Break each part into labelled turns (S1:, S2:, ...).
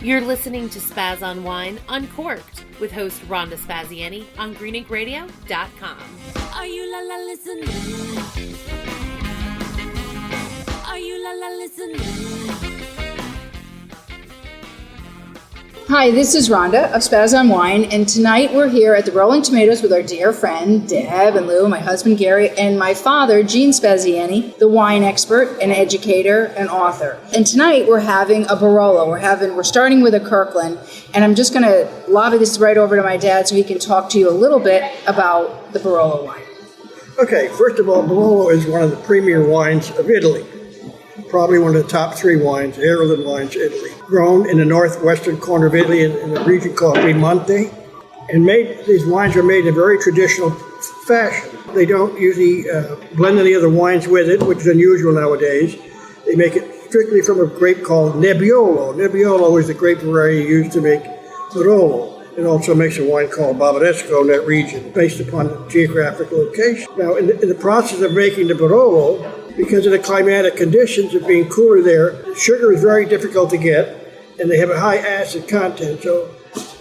S1: You're listening to Spaz on Wine Uncorked with host Rhonda Spaziani on greeninkradio.com.
S2: Are you la la listening? Are you la la listening?
S3: Hi, this is Rhonda of Spaz on Wine, and tonight we're here at the Rolling Tomatoes with our dear friend Deb and Lou, my husband Gary, and my father Gene Spaziani, the wine expert, an educator, and author. And tonight we're having a Barolo. We're starting with a Kirkland, and I'm just going to lobby this right over to my dad so he can talk to you a little bit about the Barolo wine.
S4: Okay, first of all, Barolo is one of the premier wines of Italy. Probably one of the top three wines, heralded wines of Italy. Grown in the northwestern corner of Italy in a region called Piedmont. And these wines are made in a very traditional fashion. They don't usually blend any other wines with it, which is unusual nowadays. They make it strictly from a grape called Nebbiolo. Nebbiolo is the grape variety used to make Barolo. It also makes a wine called Barolo in that region, based upon the geographic location. Now, in the process of making the Barolo, because of the climatic conditions of being cooler there, sugar is very difficult to get, and they have a high acid content. So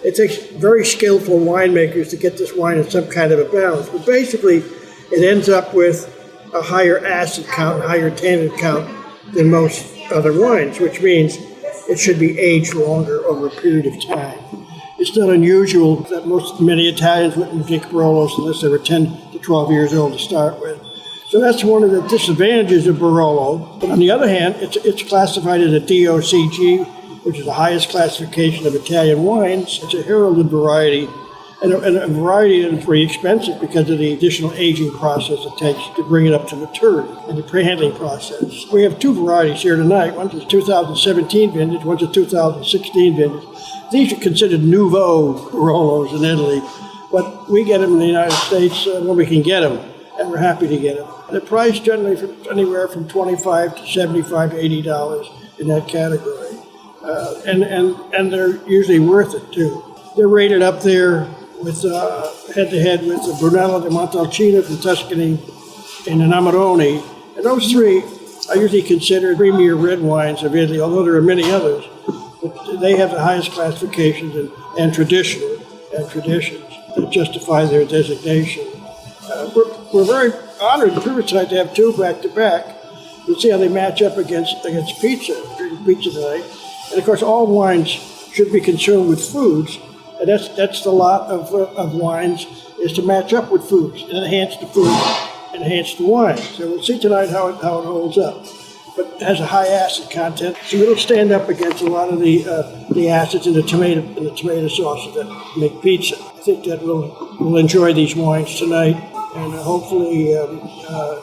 S4: it takes very skillful winemakers to get this wine in some kind of a balance. But basically, it ends up with a higher acid count, higher tannin count than most other wines, which means it should be aged longer over a period of time. It's not unusual that many Italians wouldn't drink Barolos unless they were 10 to 12 years old to start with. So that's one of the disadvantages of Barolo. But on the other hand, it's classified as a DOCG, which is the highest classification of Italian wines. It's a heralded variety, and a variety that is very expensive because of the additional aging process it takes to bring it up to maturity and the pre-handling process. We have two varieties here tonight. One's a 2017 vintage, one's a 2016 vintage. These are considered nouveau Barolos in Italy, but we get them in the United States when we can get them, and we're happy to get them. They're priced generally anywhere from $25 to $75 to $80 in that category. And they're usually worth it, too. They're rated up there with head-to-head with the Brunello di Montalcino from Tuscany and the Amarone. And those three are usually considered premier red wines of Italy, although there are many others. But they have the highest classifications and traditions that justify their designation. We're very honored and privileged tonight to have two back-to-back. You'll see how they match up against pizza, drinking pizza tonight. And of course, all wines should be consumed with foods. And that's the lot of wines, is to match up with foods and enhance the food, enhance the wine. So we'll see tonight how it holds up. But it has a high acid content, so it'll stand up against a lot of the acids in the tomato sauces that make pizza. I think that we'll enjoy these wines tonight, and hopefully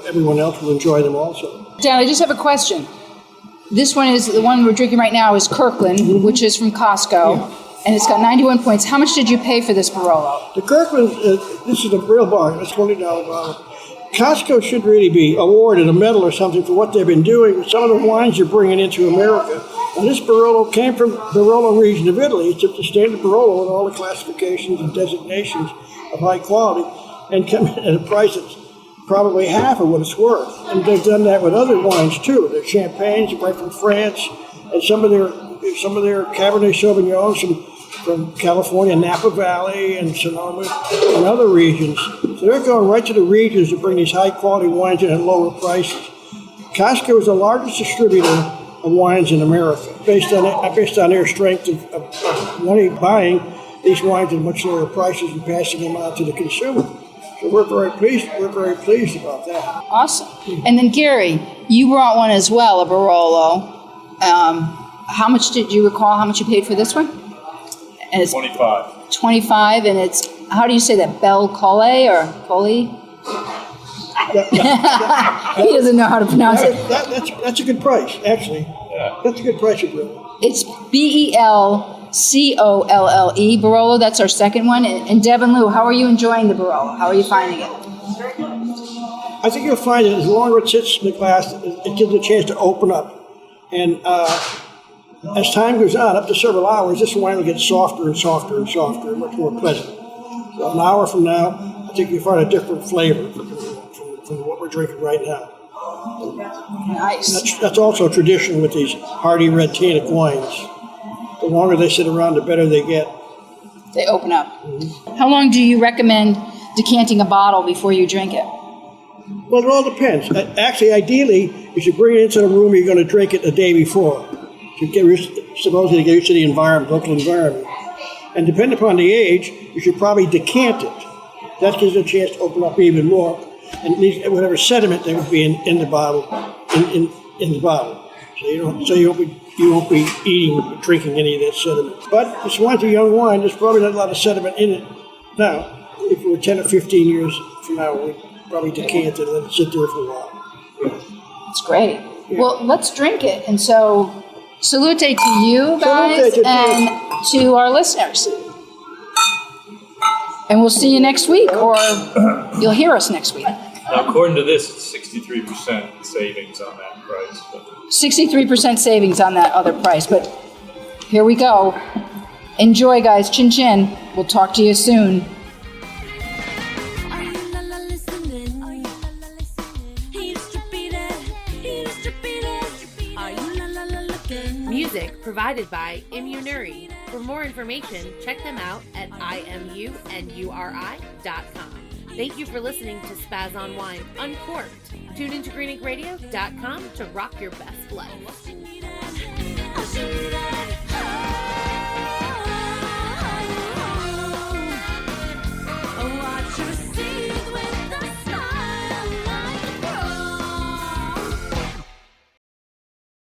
S4: everyone else will enjoy them also.
S3: Dan, I just have a question. This one is, the one we're drinking right now is Kirkland, which is from Costco, and it's got 91 points. How much did you pay for this Barolo?
S4: The Kirkland, this is a real bargain. It's $20 bottle. Costco should really be awarded a medal or something for what they've been doing with some of the wines you're bringing into America. And this Barolo came from the Barolo region of Italy. It's a standard Barolo in all the classifications and designations of high quality, and come in at a price that's probably half of what it's worth. And they've done that with other wines too. Their champagnes right from France, and some of their Cabernet Sauvignons from California, Napa Valley, and Sonoma, and other regions. So they're going right to the regions to bring these high-quality wines in at lower prices. Costco is the largest distributor of wines in America, based on their strength of money buying these wines at much lower prices and passing them on to the consumer. So we're very pleased about that.
S3: Awesome. And then Gary, you brought one as well, a Barolo. How much did you recall? How much you paid for this one? And it's
S5: 25.
S3: 25, and it's, how do you say that? Bel Colle or Colli? He doesn't know how to pronounce it.
S4: That's a good price, actually.
S5: Yeah.
S4: That's a good price, really.
S3: It's Belcolle, Barolo. That's our second one. And Deb and Lou, how are you enjoying the Barolo? How are you finding it?
S4: I think you'll find that as long as it sits in the glass, it gives a chance to open up. And as time goes on, up to several hours, this wine will get softer and softer and softer and much more pleasant. So an hour from now, I think you'll find a different flavor from what we're drinking right now.
S3: Nice.
S4: That's also tradition with these hardy red tannic wines. The longer they sit around, the better they get.
S3: They open up. How long do you recommend decanting a bottle before you drink it?
S4: Well, it all depends. Actually, ideally, you should bring it into the room you're going to drink it the day before. Supposedly get used to the environment, local environment. And depending upon the age, you should probably decant it. That gives it a chance to open up even more. And leave whatever sediment there would be in the bottle, in the bottle. So you won't be eating or drinking any of that sediment. But this wine's a young wine. There's probably not a lot of sediment in it. Now, if it were 10 or 15 years from now, we'd probably decant it and let it sit there for a while.
S3: It's great.
S4: Yeah.
S3: Well, let's drink it. And so, salute to you guys
S4: Salute to
S3: and to our listeners. And we'll see you next week, or you'll hear us next week.
S5: Now, according to this, it's 63% savings on that price.
S3: 63% savings on that other price, but here we go. Enjoy, guys. Chin chin. We'll talk to you soon.
S2: Are you la la listening? Are you la la listening? He used to be there. He used to be there. Are you la la la looking?
S1: Music provided by Immunuri. For more information, check them out at imunuri.com. Thank you for listening to Spaz on Wine Uncorked. Tune into greeningradio.com to rock your best life.